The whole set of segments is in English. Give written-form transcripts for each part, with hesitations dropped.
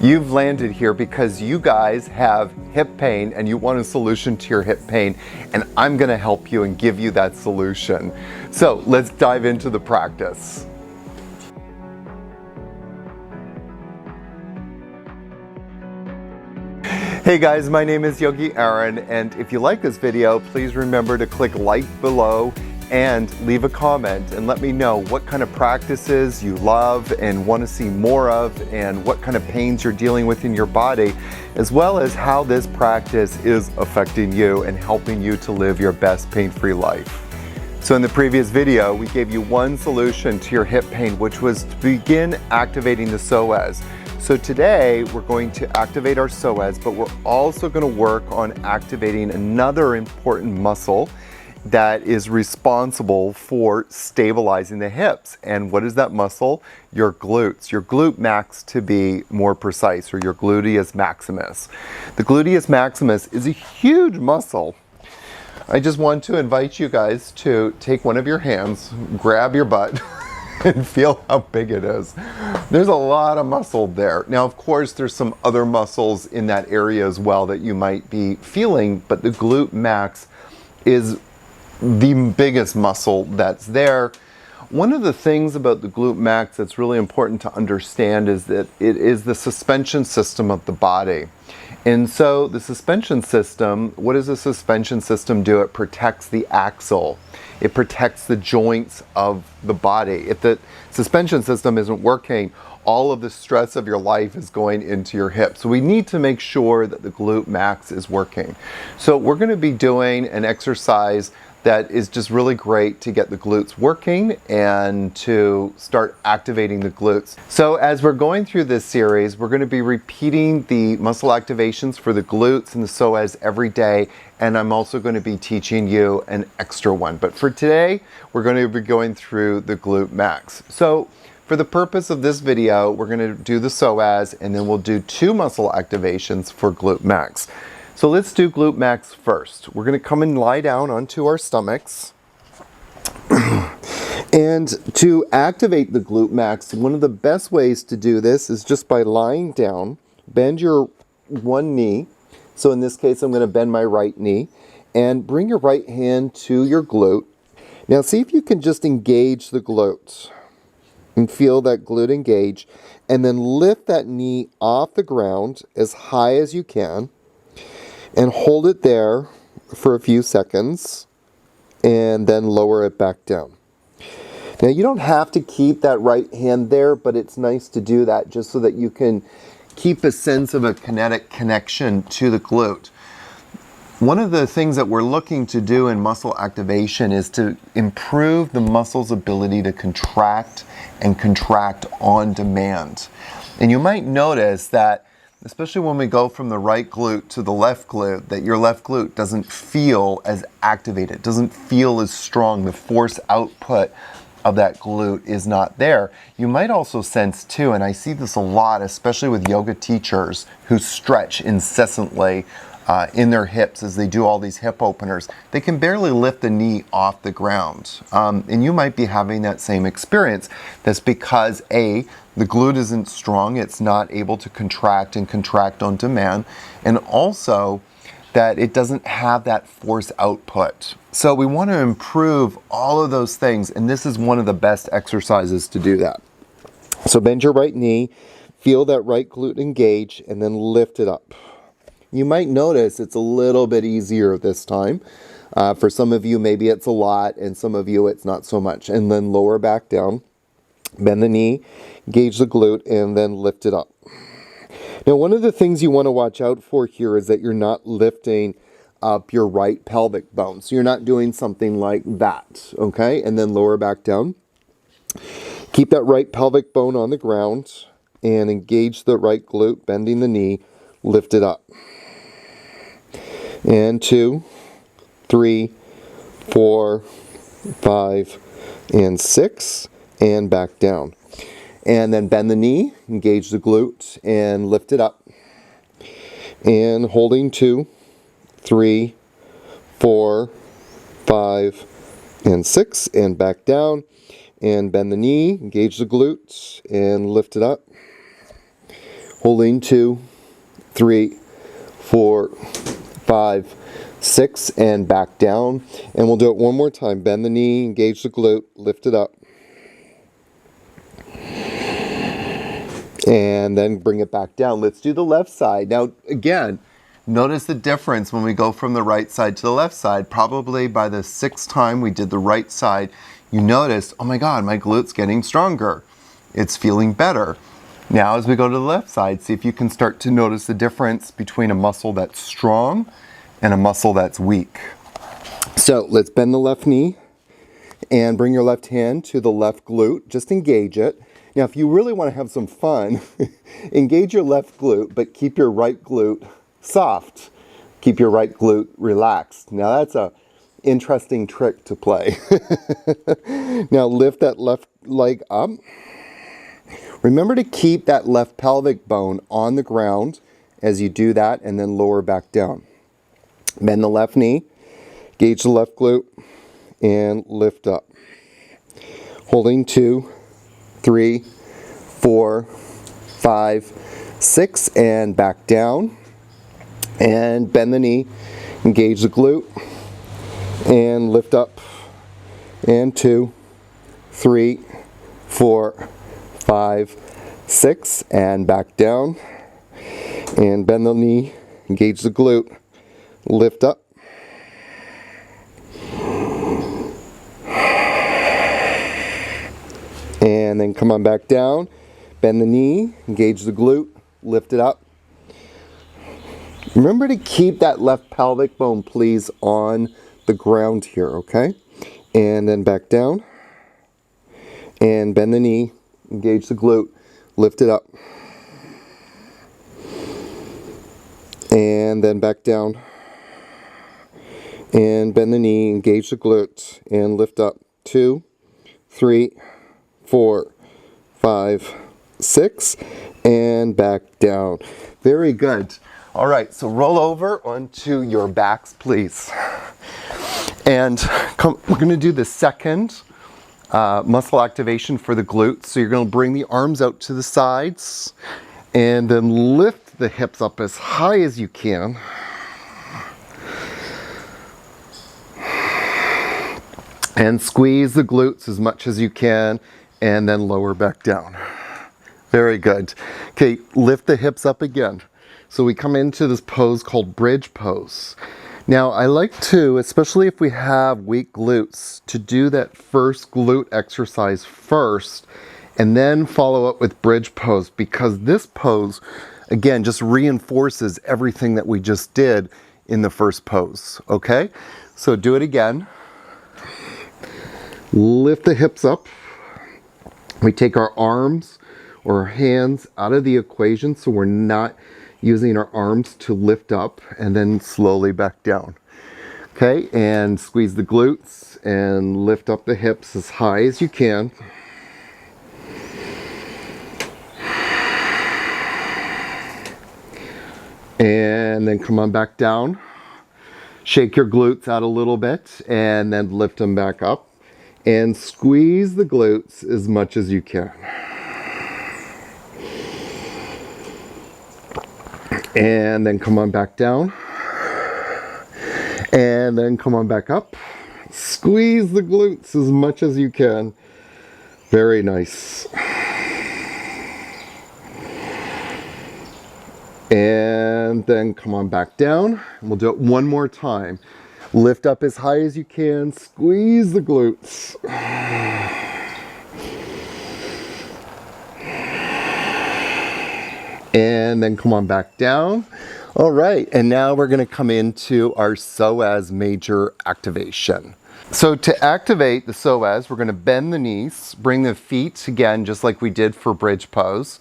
You've landed here because you guys have hip pain and you want a solution to your hip pain, and I'm going to help you and give you that solution. So let's dive into the practice. Hey guys, my name is Yogi Aaron, and if you like this video, please remember to click like below and leave a comment and let me know what kind of practices you love and want to see more of, and what kind of pains you're dealing with in your body, as well as how this practice is affecting you and helping you to live your best pain-free life. So in the previous video, we gave you one solution to your hip pain, which was to begin activating the Soaz. So today we're going to activate our Soaz, but we're also going to work on activating another important muscle that is responsible for stabilizing the hips. And what is that muscle? Your glutes, your glute max to be more precise, or your gluteus maximus. The gluteus maximus is a huge muscle. I just want to invite you guys to take one of your hands, grab your butt, and feel how big it is. There's a lot of muscle there. Now, of course, there's some other muscles in that area as well that you might be feeling, but the glute max is the biggest muscle that's there. One of the things about the glute max that's really important to understand is that it is the suspension system of the body. And so the suspension system, what does the suspension system do? It protects the axle. It protects the joints of the body. If the suspension system isn't working, all of the stress of your life is going into your hips. So we need to make sure that the glute max is working. So we're going to be doing an exercise that is just really great to get the glutes working and to start activating the glutes. So as we're going through this series, we're going to be repeating the muscle activations for the glutes and the psoas every day, and I'm also going to be teaching you an extra one. But for today, we're going to be going through the glute max. So for the purpose of this video, we're going to do the psoas, and then we'll do 2 muscle activations for glute max. So let's do glute max first. We're going to come and lie down onto our stomachs. And to activate the glute max, one of the best ways to do this is just by lying down. Bend your one knee. So in this case, I'm going to bend my right knee. And bring your right hand to your glute. Now see if you can just engage the glutes. And feel that glute engage. And then lift that knee off the ground as high as you can. And hold it there for a few seconds, and then lower it back down. Now you don't have to keep that right hand there, but it's nice to do that just so that you can keep a sense of a kinetic connection to the glute. One of the things that we're looking to do in muscle activation is to improve the muscle's ability to contract and contract on demand. And you might notice that especially when we go from the right glute to the left glute, that your left glute doesn't feel as activated, doesn't feel as strong. The force output of that glute is not there. You might also sense too, and I see this a lot, especially with yoga teachers who stretch incessantly in their hips as they do all these hip openers. They can barely lift the knee off the ground. And you might be having that same experience. That's because A, the glute isn't strong, it's not able to contract and contract on demand, and also that it doesn't have that force output. So we want to improve all of those things, and this is one of the best exercises to do that. So bend your right knee, feel that right glute engage, and then lift it up. You might notice it's a little bit easier this time. For some of you, maybe it's a lot, and some of you, it's not so much. And then lower back down, bend the knee, engage the glute, and then lift it up. Now, one of the things you want to watch out for here is that you're not lifting up your right pelvic bone. So you're not doing something like that, okay? And then lower back down. Keep that right pelvic bone on the ground and engage the right glute, bending the knee, lift it up. And 2, 3, 4, 5, and 6, and back down. And then bend the knee, engage the glute, and lift it up. And holding 2, 3, 4, 5, and 6, and back down. And bend the knee, engage the glutes, and lift it up. Holding 2, 3, 4, 5, 6, and back down. And we'll do it one more time. Bend the knee, engage the glute, lift it up. And then bring it back down. Let's do the left side. Now, again, notice the difference when we go from the right side to the left side. Probably by the 6th time we did the right side, you noticed, oh my God, my glute's getting stronger. It's feeling better. Now as we go to the left side, see if you can start to notice the difference between a muscle that's strong and a muscle that's weak. So let's bend the left knee and bring your left hand to the left glute. Just engage it. Now, if you really want to have some fun, engage your left glute, but keep your right glute soft. Keep your right glute relaxed. Now, that's a interesting trick to play. Now, lift that left leg up. Remember to keep that left pelvic bone on the ground as you do that, and then lower back down. Bend the left knee, engage the left glute, and lift up. Holding 2, 3, 4, 5, 6, and back down. And bend the knee, engage the glute, and lift up. And 2, 3, 4, 5, 6, and back down. And bend the knee, engage the glute, lift up. And then come on back down, bend the knee, engage the glute, lift it up. Remember to keep that left pelvic bone, please, on the ground here, okay? And then back down, and bend the knee, engage the glute, lift it up. And then back down, and bend the knee, engage the glute, and lift up. 2, 3, 4, 5, 6, and back down. Very good. All right, so roll over onto your backs, please. And we're going to do the second muscle activation for the glutes. So you're going to bring the arms out to the sides and then lift the hips up as high as you can. And squeeze the glutes as much as you can, and then lower back down. Very good. Okay, lift the hips up again. So we come into this pose called bridge pose. Now I like to, especially if we have weak glutes, to do that first glute exercise first and then follow up with bridge pose, because this pose, again, just reinforces everything that we just did in the first pose, okay? So do it again. Lift the hips up. We take our arms or our hands out of the equation, so we're not using our arms to lift up, and then slowly back down. Okay, and squeeze the glutes and lift up the hips as high as you can. And then come on back down. Shake your glutes out a little bit and then lift them back up. And squeeze the glutes as much as you can. And then come on back down. And then come on back up. Squeeze the glutes as much as you can. Very nice. And then come on back down. We'll do it one more time. Lift up as high as you can. Squeeze the glutes. And then come on back down. All right, and now we're going to come into our Soaz major activation. So to activate the Soaz, we're going to bend the knees, bring the feet again, just like we did for bridge pose.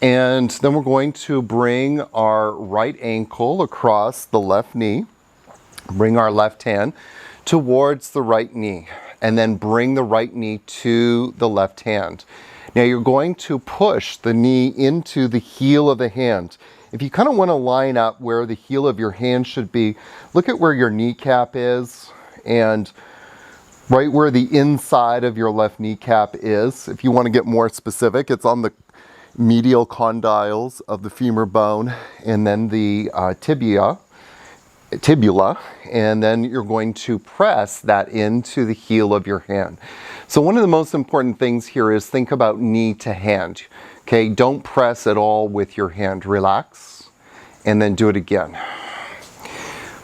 And then we're going to bring our right ankle across the left knee. Bring our left hand towards the right knee, and then bring the right knee to the left hand. Now you're going to push the knee into the heel of the hand. If you kind of want to line up where the heel of your hand should be, look at where your kneecap is and right where the inside of your left kneecap is. If you want to get more specific, it's on the medial condyles of the femur bone, and then the tibula, and then you're going to press that into the heel of your hand. So one of the most important things here is think about knee to hand. Okay, don't press at all with your hand. Relax, and then do it again.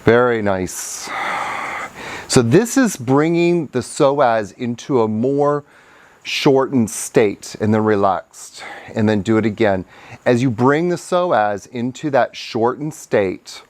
Very nice. So this is bringing the psoas into a more shortened state, and then relaxed, and then do it again. As you bring the psoas into that shortened state,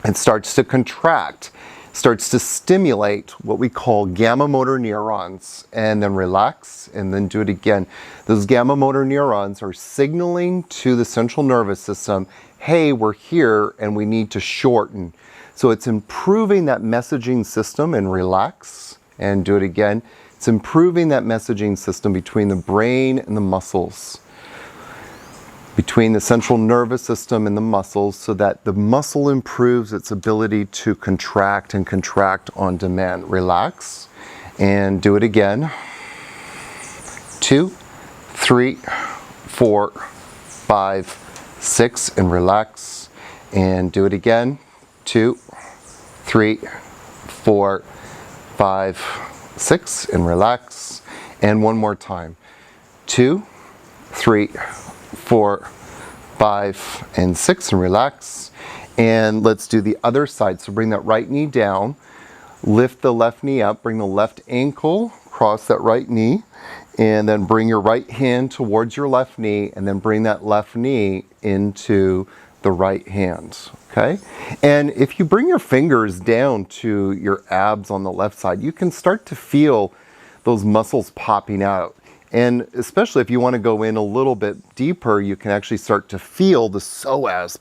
it starts to contract, starts to stimulate what we call gamma motor neurons, and then relax, and then do it again. Those gamma motor neurons are signaling to the central nervous system, hey, we're here and we need to shorten. So it's improving that messaging system, and relax, and do it again. It's improving that messaging system between the brain and the muscles, between the central nervous system and the muscles, so that the muscle improves its ability to contract and contract on demand. Relax, and do it again. 2, 3, 4, 5, 6, and relax, and do it again. 2, 3, 4, 5, 6, and relax. And one more time. 2, 3, 4, 5, and 6, and relax. And let's do the other side. So bring that right knee down, lift the left knee up, bring the left ankle across that right knee, and then bring your right hand towards your left knee, and then bring that left knee into the right hand. Okay? And if you bring your fingers down to your abs on the left side, you can start to feel those muscles popping out. And especially if you want to go in a little bit deeper, you can actually start to feel the psoas,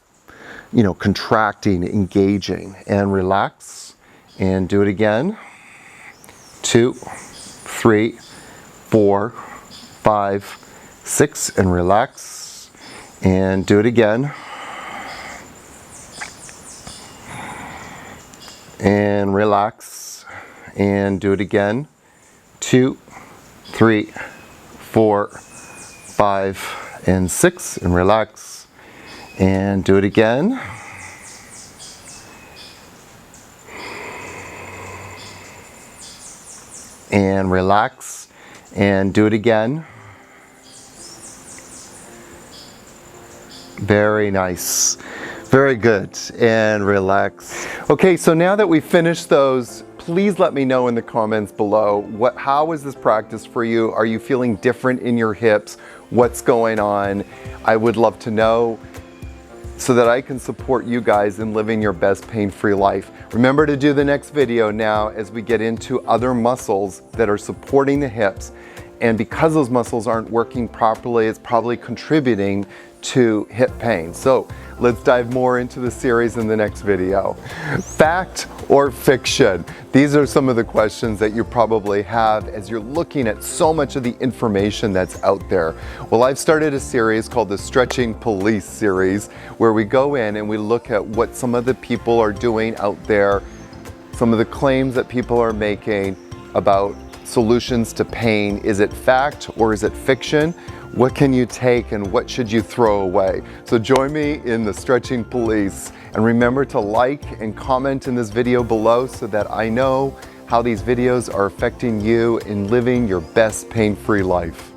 contracting, engaging. And relax, and do it again. 2, 3, 4, 5, 6, and relax. And do it again. And relax, and do it again. 2, 3, 4, 5, and 6, and relax, and do it again. And relax, and do it again. Very nice. Very good, and relax. Okay, so now that we've finished those, please let me know in the comments below, how was this practice for you? Are you feeling different in your hips? What's going on? I would love to know, so that I can support you guys in living your best pain-free life. Remember to do the next video now as we get into other muscles that are supporting the hips. And because those muscles aren't working properly, it's probably contributing to hip pain. So let's dive more into the series in the next video. Fact or fiction? These are some of the questions that you probably have as you're looking at so much of the information that's out there. Well, I've started a series called the Stretching Police series, where we go in and we look at what some of the people are doing out there, some of the claims that people are making about solutions to pain. Is it fact or is it fiction? What can you take and what should you throw away? So join me in the Stretching Police, and remember to like and comment in this video below so that I know how these videos are affecting you in living your best pain-free life.